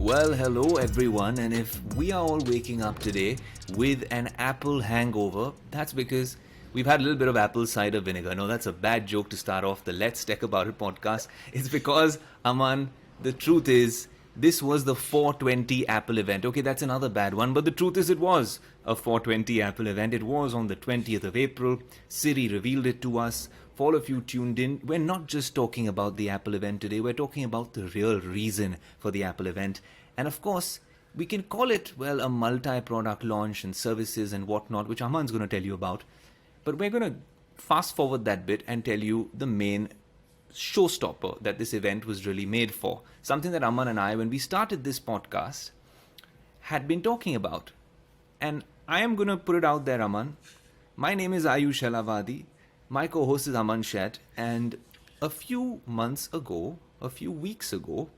Well, hello everyone, and if we are all waking up today with an apple hangover, that's because we've had a little bit of apple cider vinegar. No, that's a bad joke to start off the Let's Talk About It podcast. It's because, Aman, the truth is, this was the 420 Apple event. Okay, that's another bad one, but the truth is it was a 420 Apple event. It was on the 20th of April. Siri revealed it to us. For all of you tuned in, we're not just talking about the Apple event today, we're talking about the real reason for the Apple event. And of course, we can call it, well, a multi-product launch and services and whatnot, which Aman's going to tell you about. But we're going to fast forward that bit and tell you the main showstopper that this event was really made for. Something that Aman and I, when we started this podcast, had been talking about. And I am going to put it out there, Aman. My name is Ayush Elavadi. My co-host is Aman Shet, and a few weeks ago,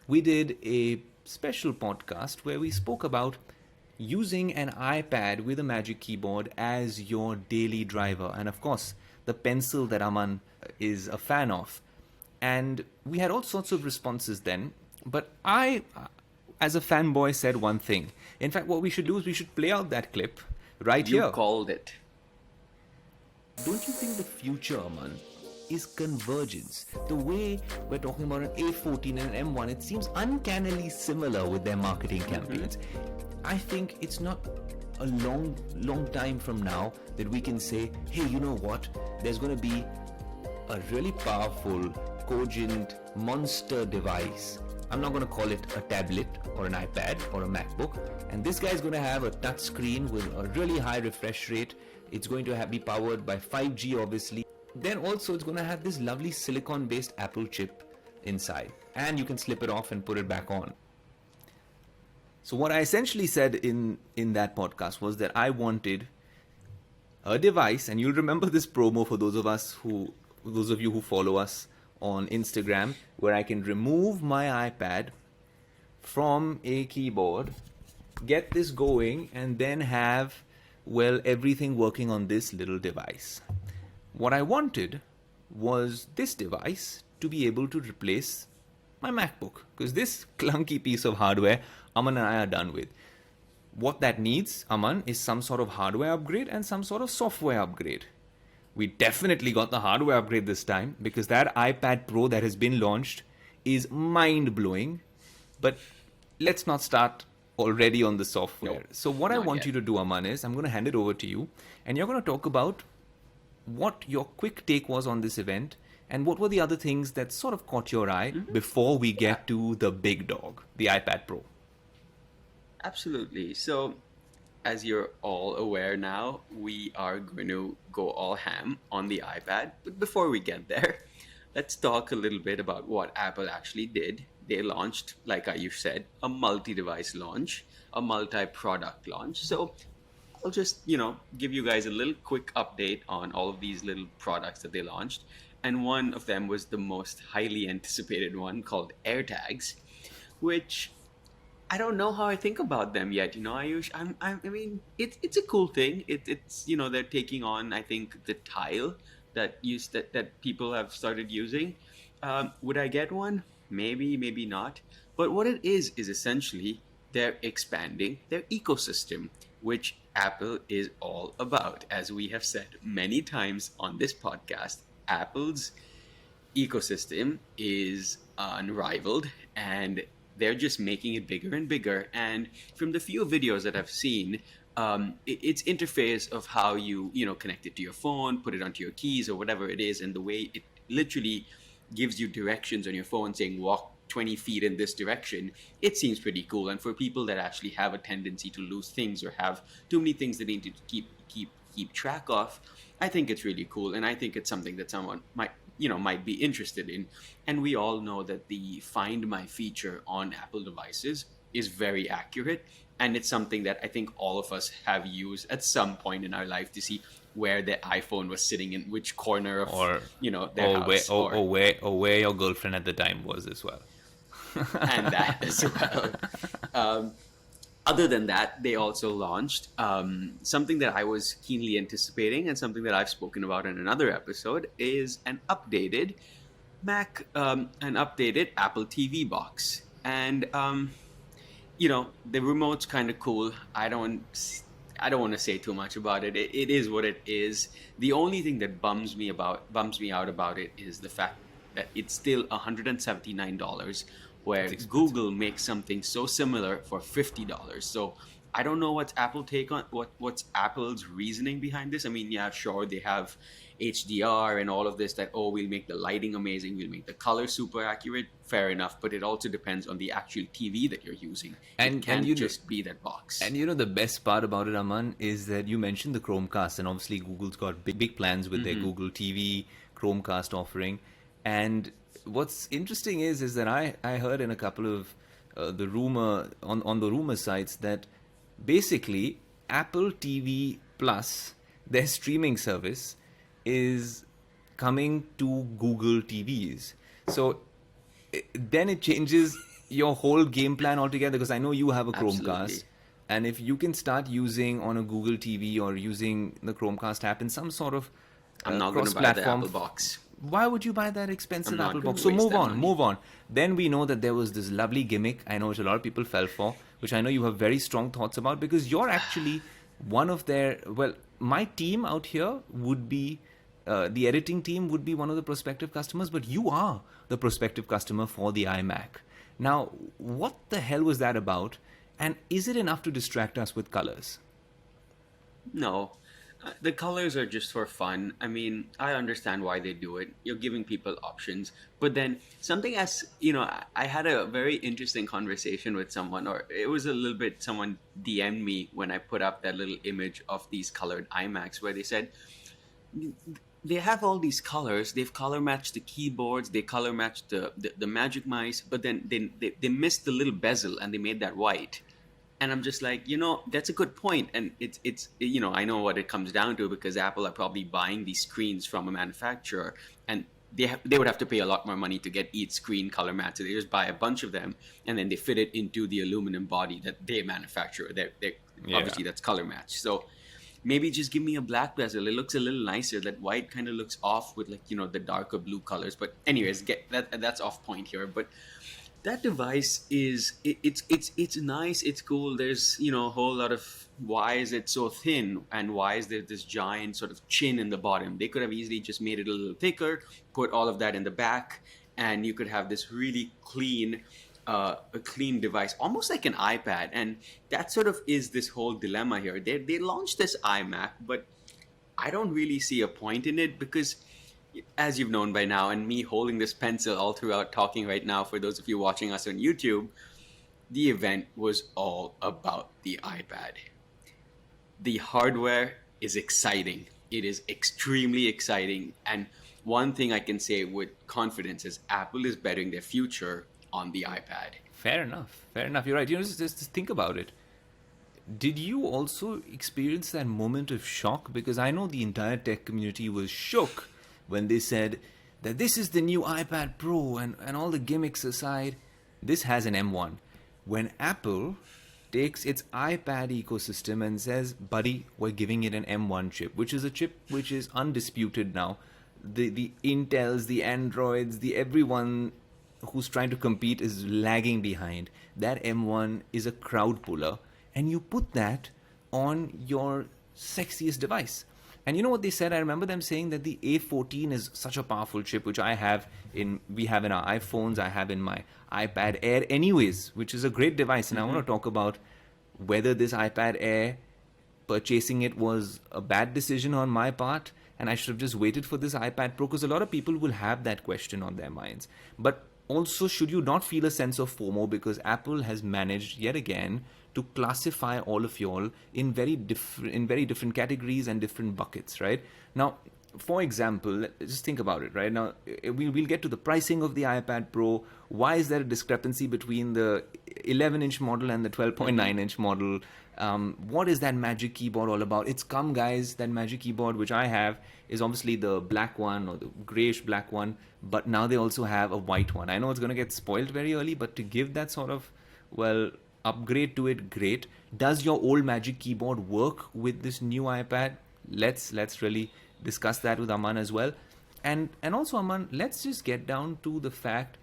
we did a special podcast where we spoke about using an iPad with a Magic Keyboard as your daily driver, and of course, the pencil that Aman is a fan of. And we had all sorts of responses then, but I, as a fanboy, said one thing. In fact, what we should do is we should play out that clip right here. You called it. Don't you think the future, Aman, is convergence? The way we're talking about an A14 and an M1, it seems uncannily similar with their marketing campaigns. I think it's not a long time from now that we can say, hey, you know what? There's going to be a really powerful, cogent, monster device. I'm not going to call it a tablet or an iPad or a MacBook. And this guy's going to have a touch screen with a really high refresh rate. It's going to be powered by 5G, obviously. Then also it's going to have this lovely silicon-based Apple chip inside. And you can slip it off and put it back on. So what I essentially said in that podcast was that I wanted a device, and you'll remember this promo for those of you who follow us on Instagram, where I can remove my iPad from a keyboard, get this going, and then have, well, everything working on this little device. What I wanted was this device to be able to replace my MacBook, because this clunky piece of hardware, Aman and I are done with. What that needs, Aman, is some sort of hardware upgrade and some sort of software upgrade. We definitely got the hardware upgrade this time, because that iPad Pro that has been launched is mind-blowing. But let's not start already on the software. Nope, so what I want you to do, Aman, is I'm going to hand it over to you, and you're going to talk about what your quick take was on this event, and what were the other things that sort of caught your eye before we get to the big dog, the iPad Pro. Absolutely. So, as you're all aware now, we are going to go all ham on the iPad. But before we get there, let's talk a little bit about what Apple actually did. They launched, like Ayush said, a multi-device launch, a multi-product launch. So I'll just, give you guys a little quick update on all of these little products that they launched. And one of them was the most highly anticipated one, called Airtags, which I don't know how I think about them yet. Ayush, I mean, it's a cool thing. It's they're taking on, I think, the tile that people have started using. Would I get one? Maybe, maybe not. But what it is essentially they're expanding their ecosystem, which Apple is all about. As we have said many times on this podcast, Apple's ecosystem is unrivaled, and they're just making it bigger and bigger. And from the few videos that I've seen, its interface of how you connect it to your phone, put it onto your keys or whatever it is, and the way it literally gives you directions on your phone saying walk 20 feet in this direction, it seems pretty cool. And for people that actually have a tendency to lose things or have too many things they need to keep track of, I think it's really cool, and I think it's something that someone might be interested in. And we all know that the Find My feature on Apple devices is very accurate, and it's something that I think all of us have used at some point in our life to see where the iPhone was sitting in which corner of their house, or where your girlfriend at the time was as well. And that as well. Other than that, they also launched something that I was keenly anticipating, and something that I've spoken about in another episode, is an updated Apple TV box. And the remote's kind of cool. I don't want to say too much about it. It is what it is. The only thing that bums me out about it is the fact that it's still $179, That's where expensive. Google makes something so similar for $50. So I don't know what's Apple's reasoning behind this. I mean, yeah, sure, they have HDR and all of this, that, oh, we'll make the lighting amazing, we'll make the color super accurate. Fair enough, but it also depends on the actual TV that you're using. It And can't just be that box. And the best part about it, Aman, is that you mentioned the Chromecast, and obviously Google's got big plans with their Google TV Chromecast offering. And what's interesting is that I heard in a couple of the rumor on the rumor sites that basically Apple TV Plus, their streaming service, is coming to Google TVs. So then it changes your whole game plan altogether, because I know you have a Chromecast, Absolutely. and if you can start using on a Google TV or using the Chromecast app in some sort of I'm not going to buy the cross-platform, Apple box. why would you buy that I'm expensive not Apple going box? to So waste move that on, money. move on. Then we know that there was this lovely gimmick, I know which a lot of people fell for, which I know you have very strong thoughts about, because you're actually one of their, well, my team out here would be, the editing team would be one of the prospective customers, but you are the prospective customer for the iMac. Now, what the hell was that about? And is it enough to distract us with colors? No. The colors are just for fun. I mean, I understand why they do it. You're giving people options. But then something as, I had a very interesting conversation with someone, or it was a little bit, someone DM'd me when I put up that little image of these colored iMacs, where they said, they have all these colors. They've color matched the keyboards. They color matched the Magic Mice, but then they missed the little bezel and they made that white. And I'm just like, that's a good point. And it's I know what it comes down to, because Apple are probably buying these screens from a manufacturer, and they would have to pay a lot more money to get each screen color matched. So they just buy a bunch of them, and then they fit it into the aluminum body that they manufacture. They Yeah. obviously that's color matched. So maybe just give me a black bezel. It looks a little nicer. That white kind of looks off with, like, the darker blue colors. But anyways, that's off point here. But that device it's nice, it's cool. There's a whole lot of, why is it so thin, and why is there this giant sort of chin in the bottom? They could have easily just made it a little thicker, put all of that in the back, and you could have this really clean, a clean device, almost like an iPad. And that sort of is this whole dilemma here. They launched this iMac, but I don't really see a point in it, because, as you've known by now, and me holding this pencil all throughout talking right now, for those of you watching us on YouTube, the event was all about the iPad. The hardware is exciting. It is extremely exciting. And one thing I can say with confidence is Apple is betting their future on the iPad. Fair enough. Fair enough. You're right. Just think about it. Did you also experience that moment of shock? Because I know the entire tech community was shook when they said that this is the new iPad Pro, and all the gimmicks aside, this has an M1. When Apple takes its iPad ecosystem and says, buddy, we're giving it an M1 chip, which is a chip which is undisputed now. The Intels, the Androids, the everyone who's trying to compete is lagging behind. That M1 is a crowd puller, and you put that on your sexiest device. And you know what they said? I remember them saying that the A14 is such a powerful chip, which we have in our iPhones, I have in my iPad Air anyways, which is a great device. And I want to talk about whether this iPad Air, purchasing it, was a bad decision on my part, and I should have just waited for this iPad Pro, because a lot of people will have that question on their minds. But also, should you not feel a sense of FOMO, because Apple has managed yet again to classify all of y'all in very different categories and different buckets, right? Now, for example, just think about it, right? Now, we'll get to the pricing of the iPad Pro. Why is there a discrepancy between the 11-inch model and the 12.9-inch model? What is that Magic Keyboard all about? It's come, guys. That Magic Keyboard, which I have, is obviously the black one, or the grayish black one, but now they also have a white one. I know it's going to get spoiled very early, but to give that sort of, well, upgrade to it, great. Does your old Magic Keyboard work with this new iPad? Let's really discuss that with Aman as well. And also, Aman, let's just get down to the fact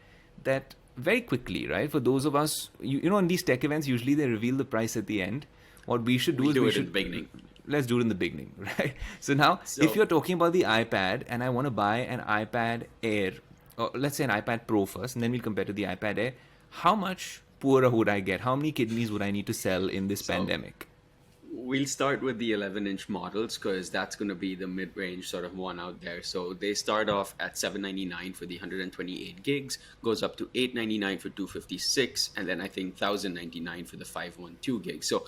that very quickly, right? For those of us, you know, in these tech events, usually they reveal the price at the end. What we should do We'll is do we it in should the beginning. let's do it in the beginning, right? So now, if So you're talking about the iPad and I want to buy an iPad Air, or let's say an iPad Pro first, and then we'll compare to the iPad Air, how much poorer would I get? How many kidneys would I need to sell in this so pandemic? we'll start with the 11-inch models because that's going to be the mid-range sort of one out there. So they start off at 799 for the 128 gigs, goes up to 899 for 256, and then I think 1099 for the 512 gigs. So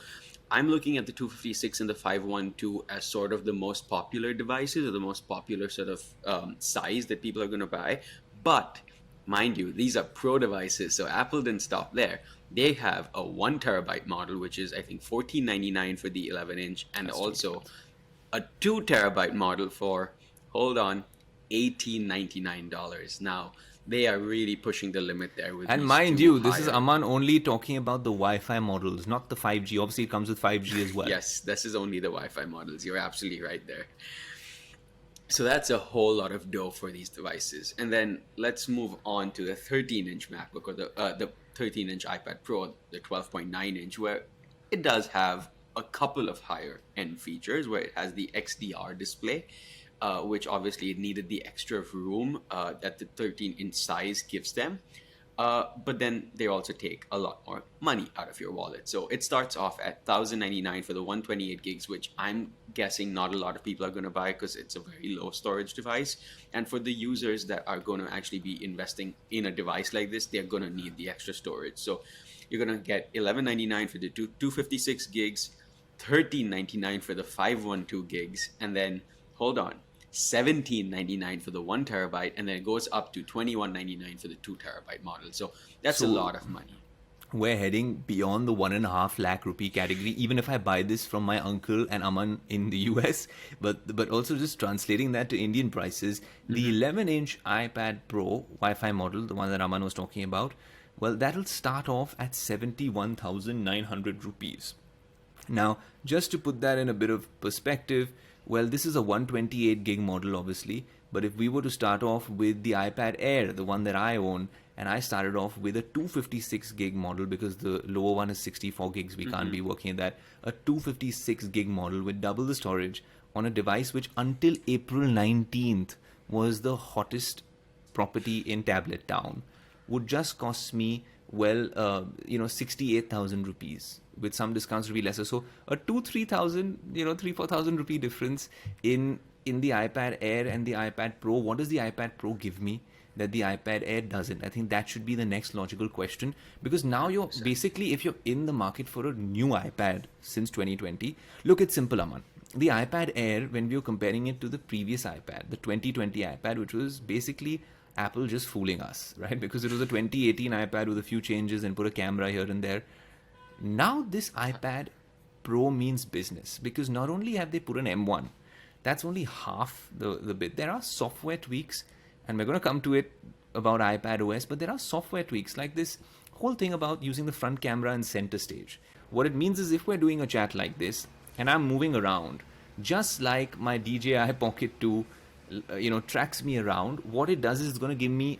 I'm looking at the 256 and the 512 as sort of the most popular devices or the most popular sort of size that people are going to buy. But mind you, these are pro devices, so Apple didn't stop there. They have a 1 terabyte model, which is I think $14.99 for the 11-inch, and That's also ridiculous. a 2 terabyte model for, hold on, $18.99. Now they are really pushing the limit there with And these mind two you, this is higher. Aman only talking about the Wi-Fi models, not the 5G. Obviously, it comes with 5G as well. Yes, this is only the Wi-Fi models. You're absolutely right there. So that's a whole lot of dough for these devices. And then let's move on to the 13-inch MacBook or the 13-inch iPad Pro, the 12.9-inch, where it does have a couple of higher end features, where it has the XDR display, which obviously it needed the extra room that the 13-inch size gives them. But then they also take a lot more money out of your wallet. So it starts off at $1,099 for the 128 gigs, which I'm guessing not a lot of people are going to buy because it's a very low storage device. And for the users that are going to actually be investing in a device like this, they're going to need the extra storage. So you're going to get $11.99 for the 256 gigs, $13.99 for the 512 gigs, and then hold on, $17.99 for the 1 terabyte, and then it goes up to $21.99 for the 2 terabyte model. So that's a So lot of money. we're heading beyond the 1.5 lakh rupee category, even if I buy this from my uncle and Aman in the US. But also just translating that to Indian prices, the 11-inch iPad Pro Wi-Fi model, the one that Aman was talking about, well, that'll start off at 71,900 rupees. Now, just to put that in a bit of perspective, well, this is a 128 gig model, obviously. But if we were to start off with the iPad Air, the one that I own, and I started off with a 256 gig model because the lower one is 64 gigs, we can't be working at that. A 256 gig model with double the storage on a device which until April 19th was the hottest property in tablet town would just cost me, well, 68,000 rupees. With some discounts, to be lesser. So a 3,000, 4,000 rupee difference in the iPad Air and the iPad Pro. What does the iPad Pro give me that the iPad Air doesn't? I think that should be the next logical question, because now you're basically, if you're in the market for a new iPad since 2020, look, it's simple, Aman. The iPad Air, when we were comparing it to the previous iPad, the 2020 iPad, which was basically Apple just fooling us, right? Because it was a 2018 iPad with a few changes and put a camera here and there. Now this iPad Pro means business, because not only have they put an M1, that's only half the bit. There are software tweaks, and we're going to come to it about iPadOS, but there are software tweaks like this whole thing about using the front camera and center stage. What it means is if we're doing a chat like this and I'm moving around, just like my DJI Pocket 2 tracks me around, what it does is it's going to give me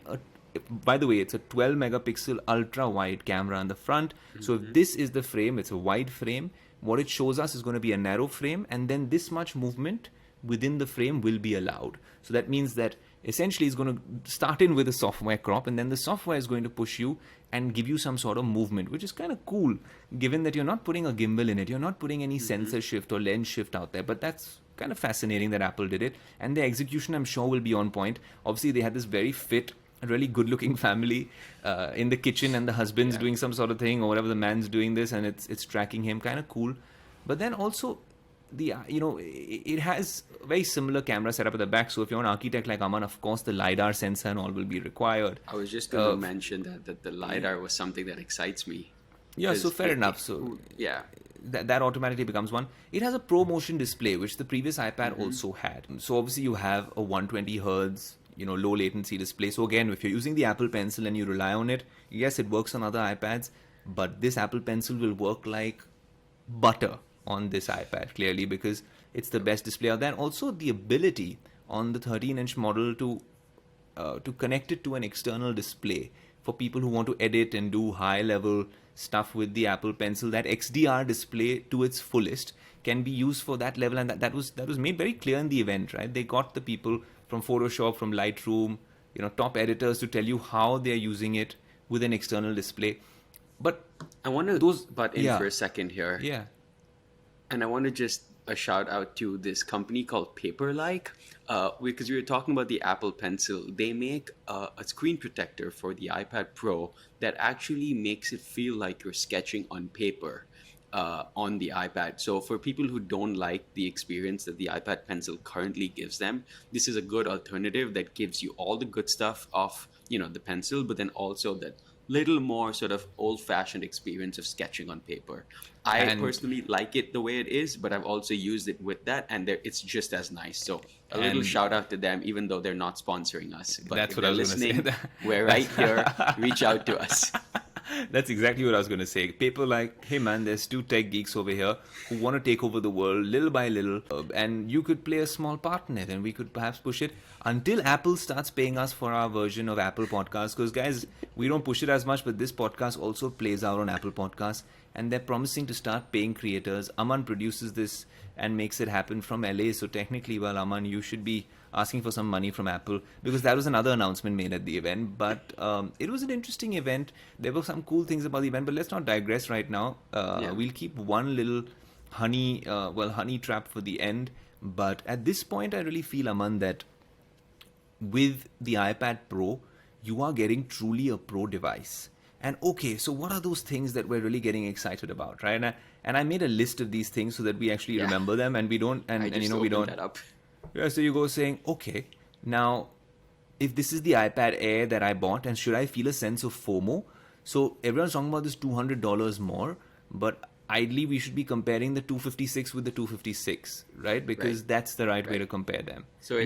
by the way, it's a 12 megapixel ultra wide camera on the front. So if this is the frame, it's a wide frame. What it shows us is going to be a narrow frame, and then this much movement within the frame will be allowed. So that means that essentially it's going to start in with a software crop, and then the software is going to push you and give you some sort of movement, which is kind of cool, given that you're not putting a gimbal in it, you're not putting any sensor shift or lens shift out there. But that's kind of fascinating that Apple did it, and the execution, I'm sure, will be on point. Obviously, they had this very fit, a really good-looking family in the kitchen, and the husband's doing some sort of thing, or whatever, the man's doing this, and it's tracking him. Kind of cool. But then also, it has a very similar camera setup at the back. So if you're an architect like Aman, of course, the LiDAR sensor and all will be required. I was just going to mention that the LiDAR was something that excites me. Yeah, so fair enough. So yeah, that automatically becomes one. It has a ProMotion display, which the previous iPad also had. So obviously you have a 120 hertz, low latency display. So again, if you're using the Apple Pencil and you rely on it, yes, it works on other iPads, but this Apple Pencil will work like butter on this iPad, clearly, because it's the best display out there. And also the ability on the 13-inch model to connect it to an external display for people who want to edit and do high level stuff with the Apple Pencil. That XDR display to its fullest can be used for that level, and that was made very clear in the event, right? They got the people from Photoshop, from Lightroom, top editors to tell you how they're using it with an external display. But I want to butt in yeah. for a second here. Yeah. And I want to just a shout out to this company called Paperlike, because we were talking about the Apple Pencil. They make a screen protector for the iPad Pro that actually makes it feel like you're sketching on paper on the iPad. So for people who don't like the experience that the iPad Pencil currently gives them, this is a good alternative that gives you all the good stuff of the pencil, but then also that little more sort of old-fashioned experience of sketching on paper. I personally like it the way it is, but I've also used it with that, and it's just as nice. So a little shout out to them, even though they're not sponsoring us. But that's if what I was listening, say. we're right here. Reach out to us. That's exactly what I was going to say. People like, hey man, there's two tech geeks over here who want to take over the world little by little, and you could play a small part in it, and we could perhaps push it until Apple starts paying us for our version of Apple Podcasts. Because guys, we don't push it as much, but this podcast also plays out on Apple Podcasts, and they're promising to start paying creators. Aman produces this and makes it happen from LA. So technically, well, Aman, you should be asking for some money from Apple, because that was another announcement made at the event. But it was an interesting event. There were some cool things about the event, but let's not digress right now. We'll keep one little honey trap for the end. But at this point, I really feel, Aman, that with the iPad Pro, you are getting truly a pro device. And okay, so what are those things that we're really getting excited about, right? And I made a list of these things so that we actually remember them, and we don't, and we don't. That up. Yeah, so you go saying, okay, now if this is the iPad Air that I bought, and should I feel a sense of FOMO? So everyone's talking about this $200 more, but ideally we should be comparing the 256 with the 256, right? Because that's the right way to compare them. So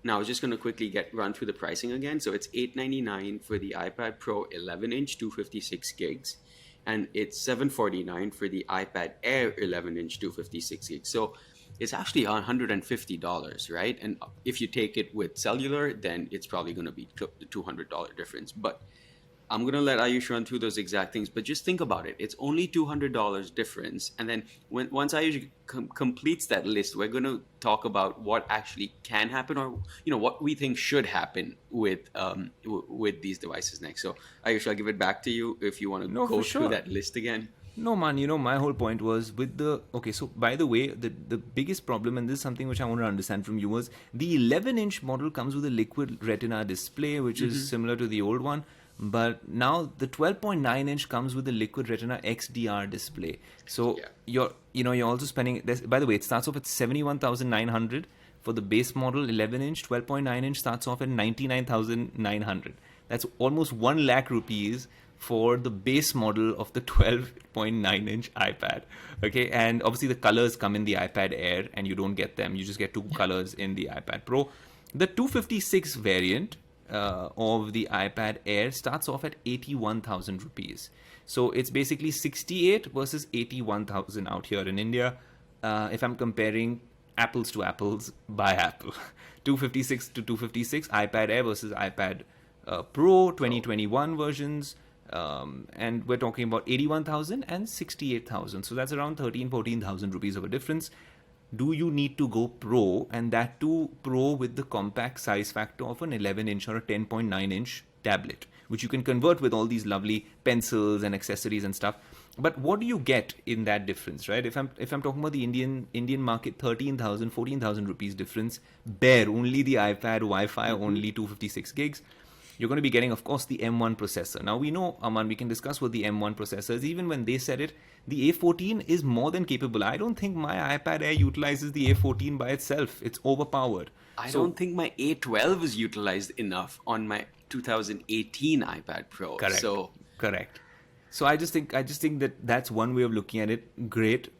Now I was just going to quickly run through the pricing again. So it's $899 for the iPad Pro 11-inch 256 gigs, and it's $749 for the iPad Air 11-inch 256 gigs. So it's actually $150, right? And if you take it with cellular, then it's probably going to be the $200 difference. But I'm going to let Ayush run through those exact things, but just think about it. It's only $200 difference. And then once Ayush completes that list, we're going to talk about what actually can happen, or what we think should happen with these devices next. So Ayush, I'll give it back to you if you want to go through that list again. No, man, my whole point was with okay, so by the way, the biggest problem, and this is something which I want to understand from you, was the 11-inch model comes with a liquid retina display, which is similar to the old one. But now the 12.9-inch comes with the liquid retina XDR display. So you're also spending, by the way, it starts off at 71,900 for the base model 11-inch. 12.9-inch starts off at 99,900. That's almost 1 lakh rupees for the base model of the 12.9-inch iPad. Okay, and obviously the colors come in the iPad Air, and you don't get them. You just get two colors in the iPad Pro. The 256 variant of the iPad Air starts off at 81,000 rupees. So it's basically 68 versus 81,000 out here in India. If I'm comparing apples to apples by Apple, 256 to 256, iPad Air versus iPad Pro 2021 versions. And we're talking about 81,000 and 68,000. So that's around 14,000 rupees of a difference. Do you need to go Pro, and that too Pro with the compact size factor of an 11-inch or a 10.9-inch tablet, which you can convert with all these lovely pencils and accessories and stuff. But what do you get in that difference, right? If I'm talking about the Indian market, 13,000, 14,000 rupees difference, bare, only the iPad, Wi-Fi, only 256 gigs. You're going to be getting, of course, the M1 processor. Now, we know, Aman, we can discuss what the M1 processor is. Even when they said it, the A14 is more than capable. I don't think my iPad Air utilizes the A14 by itself. It's overpowered. I don't think my A12 is utilized enough on my 2018 iPad Pro. Correct. So I just think that that's one way of looking at it. Great.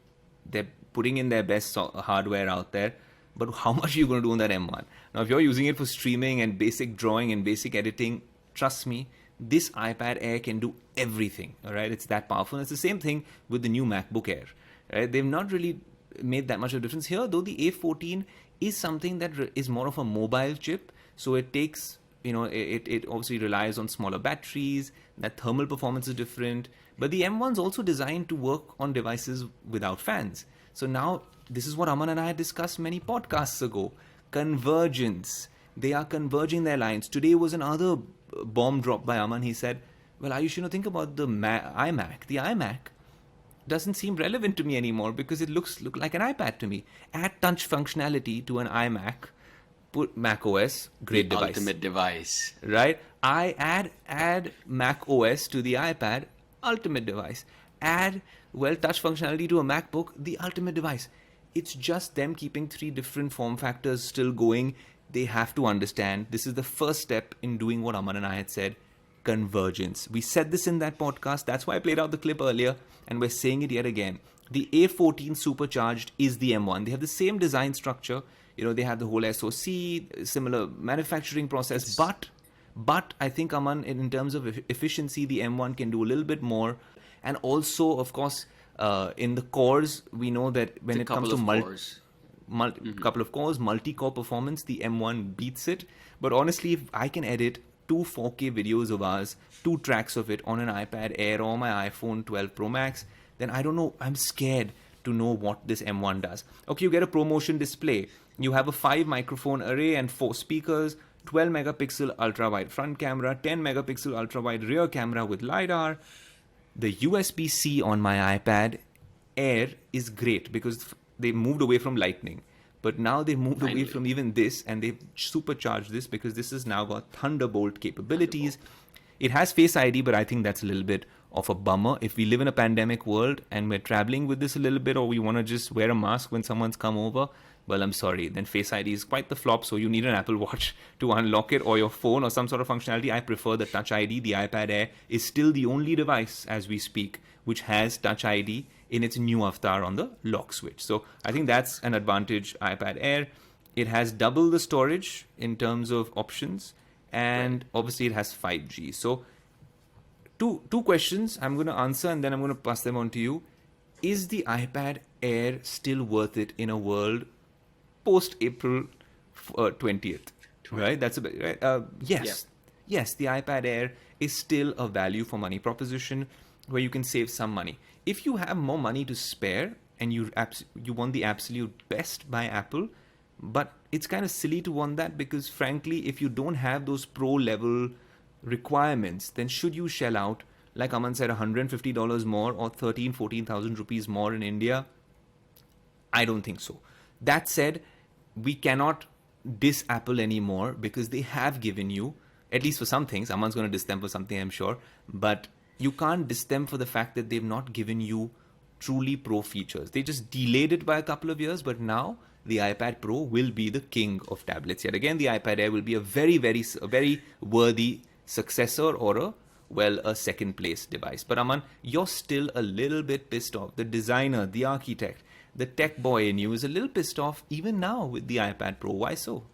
They're putting in their best hardware out there. But how much are you going to do on that M1? Now, if you're using it for streaming and basic drawing and basic editing, trust me, this iPad Air can do everything. All right, it's that powerful. And it's the same thing with the new MacBook Air. Right? They've not really made that much of a difference here, though the A14 is something that is more of a mobile chip. So it takes it obviously relies on smaller batteries. That thermal performance is different. But the M1's also designed to work on devices without fans. So now, this is what Aman and I had discussed many podcasts ago. Convergence. They are converging their lines. Today was another bomb dropped by Aman. He said, well, you should think about the iMac. The iMac doesn't seem relevant to me anymore because it look like an iPad to me. Add touch functionality to an iMac, put Mac OS, great the device. ultimate device. Right? I add Mac OS to the iPad, ultimate device. Add touch functionality to a MacBook, the ultimate device. It's just them keeping three different form factors still going. They have to understand this is the first step in doing what Aman and I had said, convergence. We said this in that podcast. That's why I played out the clip earlier, and we're saying it yet again. The A14 supercharged is the M1. They have the same design structure. They have the whole SoC, similar manufacturing process, but I think, Aman, in terms of efficiency, the M1 can do a little bit more. And also, of course, in the cores, we know that when it comes to couple of cores, multi-core performance, the M1 beats it. But honestly, if I can edit 4K videos of ours, 2 tracks of it on an iPad Air or my iPhone 12 Pro Max, then I don't know, I'm scared to know what this M1 does. Okay, you get a ProMotion display. You have a 5 microphone array and 4 speakers, 12 megapixel ultra-wide front camera, 10 megapixel ultra-wide rear camera with LiDAR. The USB-C on my iPad Air is great because they moved away from Lightning. But now they moved away from even this, and they've supercharged this because this has now got Thunderbolt capabilities. It has Face ID, but I think that's a little bit of a bummer. If we live in a pandemic world and we're traveling with this a little bit, or we want to just wear a mask when someone's come over, well, I'm sorry, then Face ID is quite the flop, so you need an Apple Watch to unlock it, or your phone, or some sort of functionality. I prefer the Touch ID. The iPad Air is still the only device, as we speak, which has Touch ID in its new avatar on the lock switch. So I think that's an advantage, iPad Air. It has double the storage in terms of options, and obviously it has 5G. So two questions I'm going to answer, and then I'm going to pass them on to you. Is the iPad Air still worth it in a world post-April 20th? Right? That's a bit, right? Yes. Yeah. Yes, the iPad Air is still a value for money proposition where you can save some money. If you have more money to spare and you want the absolute best by Apple, but it's kind of silly to want that because frankly, if you don't have those pro level requirements, then should you shell out, like Aman said, $150 more or 14,000 rupees more in India? I don't think so. That said, we cannot diss Apple anymore because they have given you, at least for some things, Aman's going to diss them for something, I'm sure, but you can't diss them for the fact that they've not given you truly pro features. They just delayed it by a couple of years, but now the iPad Pro will be the king of tablets. Yet again, the iPad Air will be a very, very, very worthy successor or a second place device. But Aman, you're still a little bit pissed off. The designer, the architect, the tech boy in you is a little pissed off even now with the iPad Pro. Why so?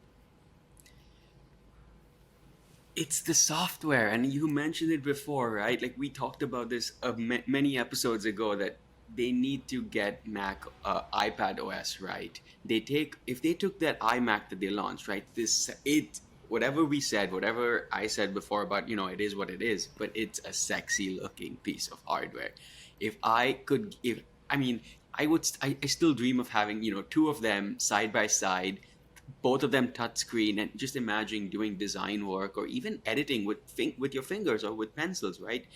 It's the software, and you mentioned it before, right? Like we talked about this many episodes ago that they need to get iPadOS right. If they took that iMac that they launched, right? Whatever we said, whatever I said before about it is what it is, but it's a sexy looking piece of hardware. I still dream of having 2 of them side by side, both of them touchscreen, and just imagine doing design work or even editing with your fingers or with pencils, right?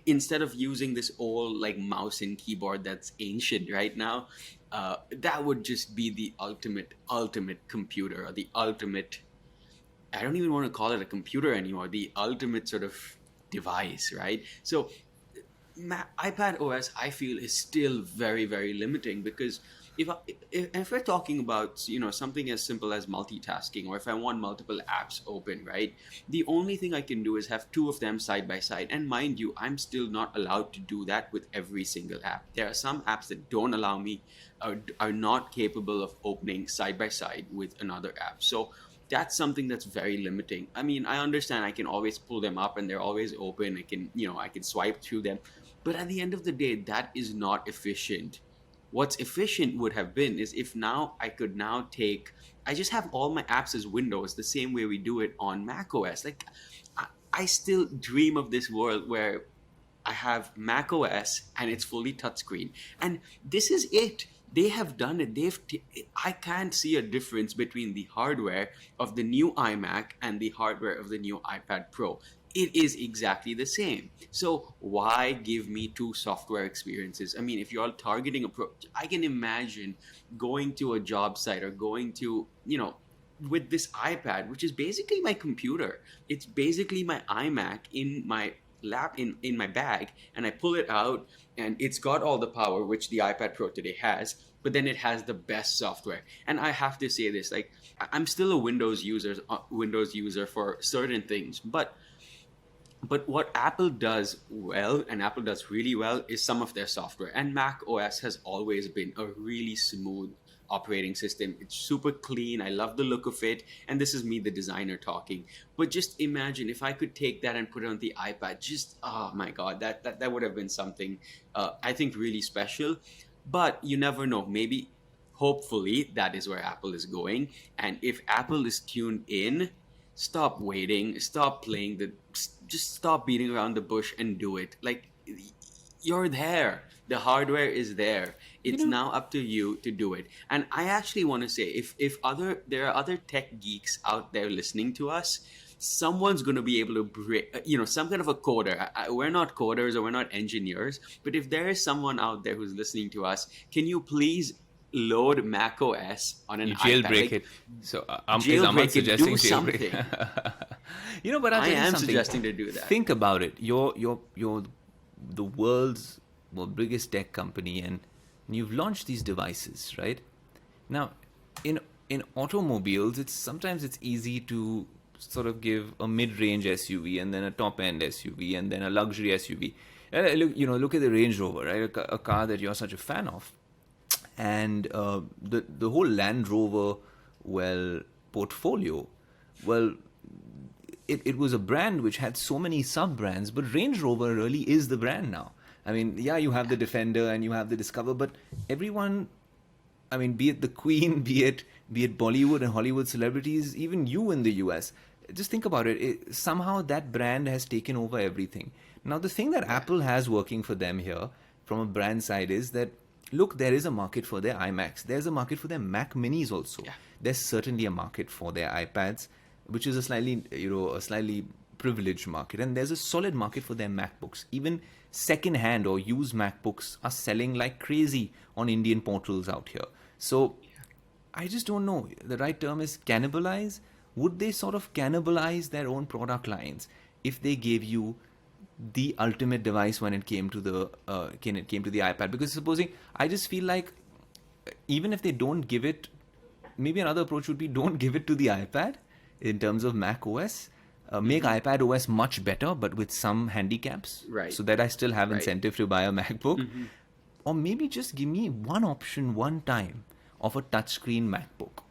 Instead of using this old mouse and keyboard that's ancient right now, that would just be the ultimate computer, or the ultimate, I don't even want to call it a computer anymore, the ultimate sort of device, right? So iPadOS, I feel, is still very, very limiting because if we're talking about something as simple as multitasking, or if I want multiple apps open, right, the only thing I can do is have 2 of them side by side. And mind you, I'm still not allowed to do that with every single app. There are some apps that don't allow me, are not capable of opening side by side with another app. So that's something that's very limiting. I mean, I understand I can always pull them up and they're always open. I can swipe through them, but at the end of the day, that is not efficient. What's efficient would have been is if now I could now take I just have all my apps as Windows, the same way we do it on Mac OS. Like, I still dream of this world where I have Mac OS and it's fully touchscreen. And this is it. They have done it. I can't see a difference between the hardware of the new iMac and the hardware of the new iPad Pro. It is exactly the same. So why give me two software experiences? I mean, if you're targeting a pro, I can imagine going to a job site or going to, with this iPad, which is basically my computer. It's basically my iMac in my in my bag, and I pull it out and it's got all the power which the iPad Pro today has, but then it has the best software. And I have to say this, like, I'm still a Windows user for certain things, but what Apple does well, and Apple does really well, is some of their software. And Mac OS has always been a really smooth operating system. It's super clean. I love the look of it. And this is me, the designer, talking. But just imagine if I could take that and put it on the iPad. Just, oh my God, that would have been something, I think, really special. But you never know. Maybe, hopefully, that is where Apple is going. And if Apple is tuned in, stop waiting, stop playing just stop beating around the bush and do it. Like, you're there, the hardware is there, it's now up to you to do it. And I actually want to say, if there are other tech geeks out there listening to us, someone's going to be able to break, some kind of a coder. We're not coders or we're not engineers, but if there is someone out there who's listening to us, can you please load Mac OS on an jailbreak iPad? Like, it. So jailbreak Ahmad it, suggesting do jailbreak. something. But I am something. suggesting to do that. Think about it. You're the world's biggest tech company, and you've launched these devices, right? Now, in automobiles, sometimes it's easy to sort of give a mid-range SUV and then a top-end SUV and then a luxury SUV. Look at the Range Rover, right? A car that you're such a fan of. And the whole Land Rover, portfolio, it was a brand which had so many sub-brands, but Range Rover really is the brand now. I mean, yeah, you have the Defender and you have the Discover, but everyone, I mean, be it the Queen, be it Bollywood and Hollywood celebrities, even you in the US, just think about it. Somehow that brand has taken over everything. Now, the thing that Apple has working for them here, from a brand side, is that, look, there is a market for their iMacs. There's a market for their Mac Minis also. Yeah. There's certainly a market for their iPads, which is a slightly privileged market. And there's a solid market for their MacBooks. Even second-hand or used MacBooks are selling like crazy on Indian portals out here. So I just don't know. The right term is cannibalize. Would they sort of cannibalize their own product lines if they gave you the ultimate device when it came to the iPad? Because supposing, I just feel like even if they don't give it, maybe another approach would be, don't give it to the iPad in terms of Mac OS. Make iPadOS much better, but with some handicaps, right? So that I still have incentive to buy a MacBook. Or maybe just give me one option one time of a touchscreen MacBook.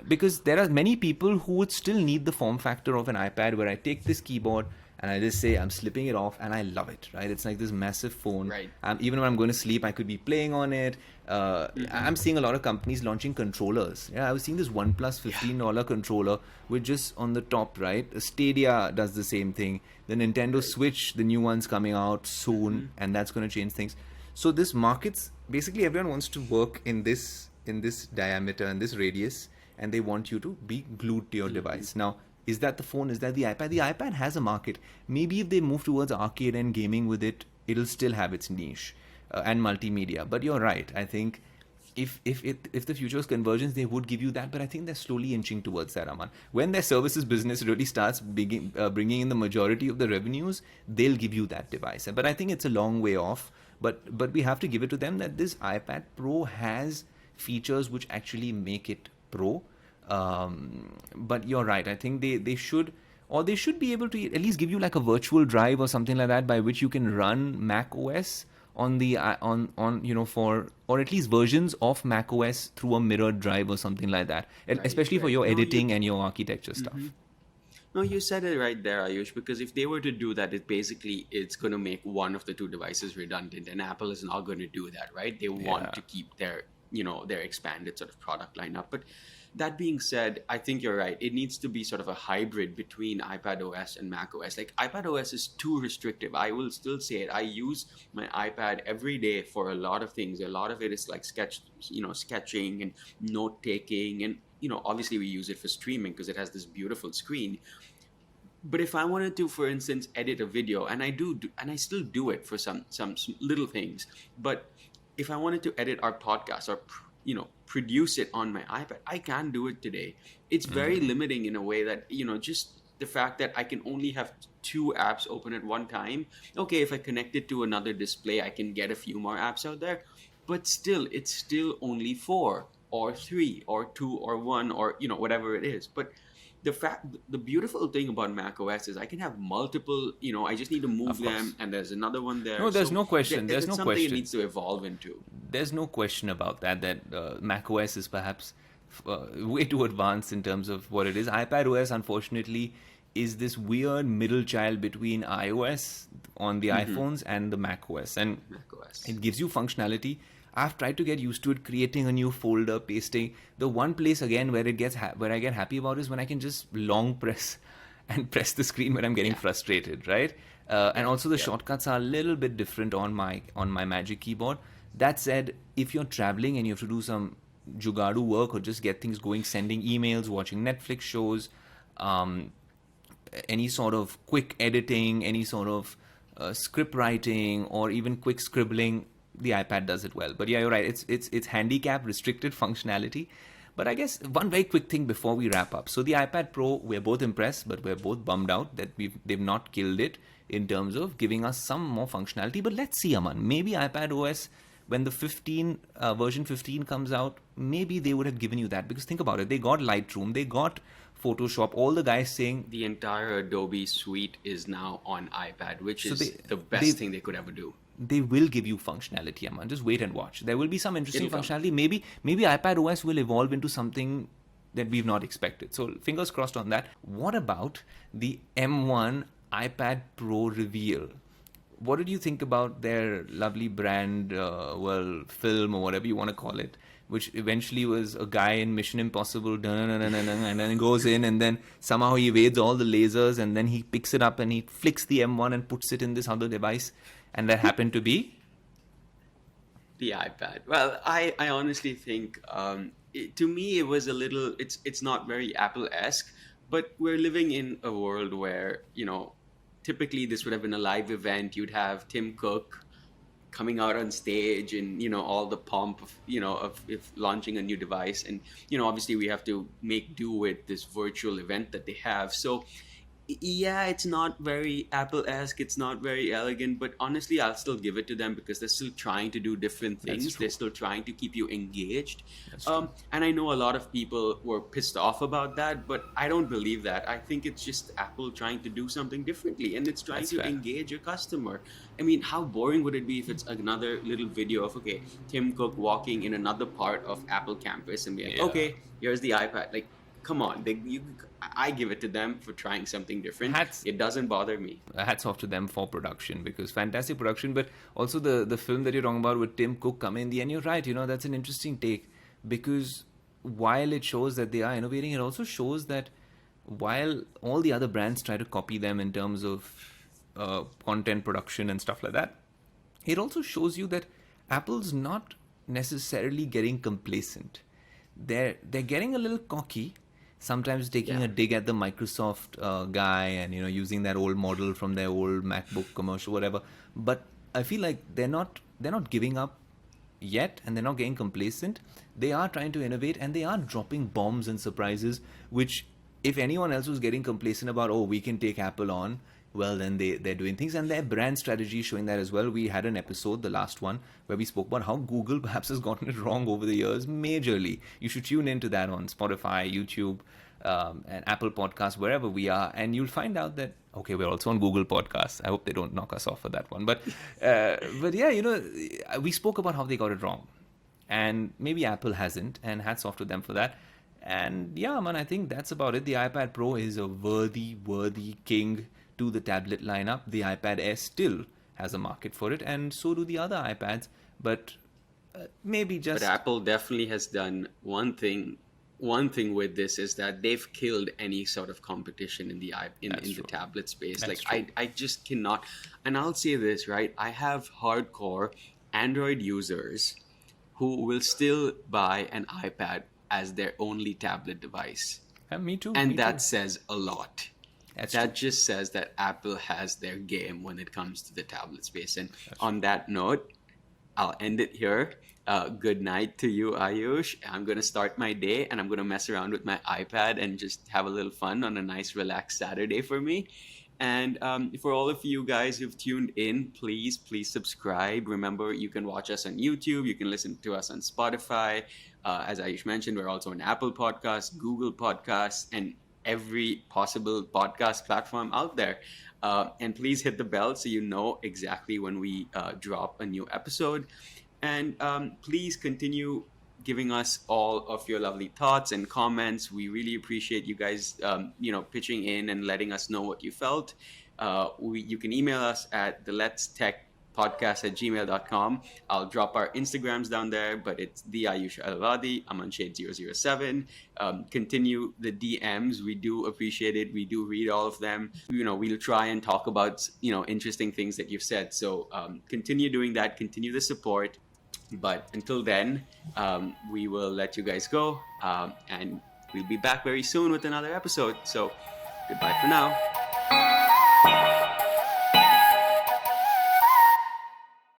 Because there are many people who would still need the form factor of an iPad, where I take this keyboard and I just say I'm slipping it off and I love it, right? It's like this massive phone. Right. Even when I'm going to sleep, I could be playing on it. I'm seeing a lot of companies launching controllers. Yeah, I was seeing this OnePlus $15 controller with just on the top, right? Stadia does the same thing. The Nintendo Switch, the new one's coming out soon, and that's going to change things. So this market's, basically everyone wants to work in this diameter and this radius, and they want you to be glued to your device. Now, is that the phone? Is that the iPad? The iPad has a market. Maybe if they move towards arcade and gaming with it, it'll still have its niche and multimedia. But you're right. I think if the future is convergence, they would give you that. But I think they're slowly inching towards that, Aman. When their services business really starts bringing in the majority of the revenues, they'll give you that device. But I think it's a long way off. But we have to give it to them that this iPad Pro has features which actually make it Pro. But you're right. I think they should be able to at least give you like a virtual drive or something like that by which you can run Mac OS on the or at least versions of Mac OS through a mirrored drive or something like that, especially for your editing and your architecture stuff. No, you said it right there, Ayush, because if they were to do that, it's going to make one of the two devices redundant, and Apple is not going to do that, right? They want to keep their expanded sort of product lineup. But that being said, I think you're right. It needs to be sort of a hybrid between iPadOS and macOS. Like iPadOS is too restrictive. I will still say it. I use my iPad every day for a lot of things. A lot of it is like sketching and note taking, and obviously we use it for streaming because it has this beautiful screen. But if I wanted to, for instance, edit a video, and and I still do it for some little things, but if I wanted to edit our podcast or produce it on my iPad, I can do it today. It's very limiting in a way that just the fact that I can only have two apps open at one time. Okay, if I connect it to another display, I can get a few more apps out there, but still, it's still only four or three or two or one or whatever it is. But the beautiful thing about Mac OS is I can have multiple, I just need to move them, and there's another one there. No, there's no question. There's no something question. It needs to evolve into. There's no question about that. That Mac OS is perhaps way too advanced in terms of what it is. iPadOS, unfortunately, is this weird middle child between iOS on the iPhones and the Mac OS, and it gives you functionality. I've tried to get used to it, creating a new folder, pasting. The one place again where where I get happy about is when I can just long press and press the screen when I'm getting frustrated, right? And also the shortcuts are a little bit different on my Magic Keyboard. That said, if you're traveling and you have to do some jugadu work or just get things going, sending emails, watching Netflix shows, any sort of quick editing, any sort of script writing, or even quick scribbling, the iPad does it well. But yeah, you're right. It's handicap restricted functionality. But I guess one very quick thing before we wrap up. So the iPad Pro, we're both impressed, but we're both bummed out that they've not killed it in terms of giving us some more functionality. But let's see, Aman. Maybe iPadOS, when the version 15 comes out, maybe they would have given you that. Because think about it. They got Lightroom. They got Photoshop. All the guys saying... The entire Adobe suite is now on iPad, which is the best thing they could ever do. They will give you functionality, Aman. Just wait and watch. There will be some interesting functionality. Maybe iPadOS will evolve into something that we've not expected. So fingers crossed on that. What about the M1 iPad Pro reveal? What did you think about their lovely brand, film or whatever you want to call it, which eventually was a guy in Mission Impossible, and then goes in and then somehow he evades all the lasers and then he picks it up and he flicks the M1 and puts it in this other device. And that happened to be? The iPad. Well, I honestly think, to me, it was a little, it's not very Apple-esque, but we're living in a world where, typically this would have been a live event. You'd have Tim Cook coming out on stage and, all the pomp of, of launching a new device. And, obviously we have to make do with this virtual event that they have. So, yeah, it's not very Apple-esque, it's not very elegant, but honestly, I'll still give it to them because they're still trying to do different things. They're still trying to keep you engaged. And I know a lot of people were pissed off about that, but I don't believe that. I think it's just Apple trying to do something differently, and it's trying to engage a customer. I mean, how boring would it be if it's another little video of, Tim Cook walking in another part of Apple campus and be like, here's the iPad. Like, come on, I give it to them for trying something different. It doesn't bother me. Hats off to them for production, because fantastic production. But also the film that you're talking about with Tim Cook coming in the end, you're right. That's an interesting take, because while it shows that they are innovating, it also shows that while all the other brands try to copy them in terms of content production and stuff like that, it also shows you that Apple's not necessarily getting complacent. They're getting a little cocky, sometimes taking a dig at the Microsoft guy and using that old model from their old MacBook commercial, whatever. But I feel like they're not giving up yet, and they're not getting complacent. They are trying to innovate, and they are dropping bombs and surprises, which if anyone else was getting complacent about, we can take Apple on, well, then they're doing things, and their brand strategy is showing that as well. We had an episode, the last one, where we spoke about how Google perhaps has gotten it wrong over the years majorly. You should tune into that on Spotify, YouTube, and Apple Podcasts, wherever we are, and you'll find out that, we're also on Google Podcasts. I hope they don't knock us off for that one. But yeah, we spoke about how they got it wrong, and maybe Apple hasn't, and hats off to them for that. And yeah, man, I think that's about it. The iPad Pro is a worthy king to the tablet lineup. The iPadOS still has a market for it, and so do the other iPads. But maybe just... But Apple definitely has done one thing one thing with this is that they've killed any sort of competition in the in That's the true. tablet space. That's Like true. I just cannot. And I'll say this, right? I have hardcore Android users who will still buy an iPad as their only tablet device. Me too. And Me too. that says a lot. That's true. That just says that Apple has their game when it comes to the tablet space. And on that note, I'll end it here. Good night to you, Ayush. I'm going to start my day and I'm going to mess around with my iPad and just have a little fun on a nice, relaxed Saturday for me. And for all of you guys who've tuned in, please subscribe. Remember, you can watch us on YouTube. You can listen to us on Spotify. As Ayush mentioned, we're also on Apple Podcasts, Google Podcasts, and every possible podcast platform out there. And please hit the bell so you know exactly when we drop a new episode. And please continue giving us all of your lovely thoughts and comments. We really appreciate you guys, pitching in and letting us know what you felt. You can email us at the Let's Tech podcast@gmail.com. I'll drop our Instagrams down there, but it's the Ayush Alvadi. I'm on Shade007. Continue the DMs. We do appreciate it. We do read all of them. We'll try and talk about, interesting things that you've said. So continue doing that. Continue the support. But until then, we will let you guys go. And we'll be back very soon with another episode. So goodbye for now.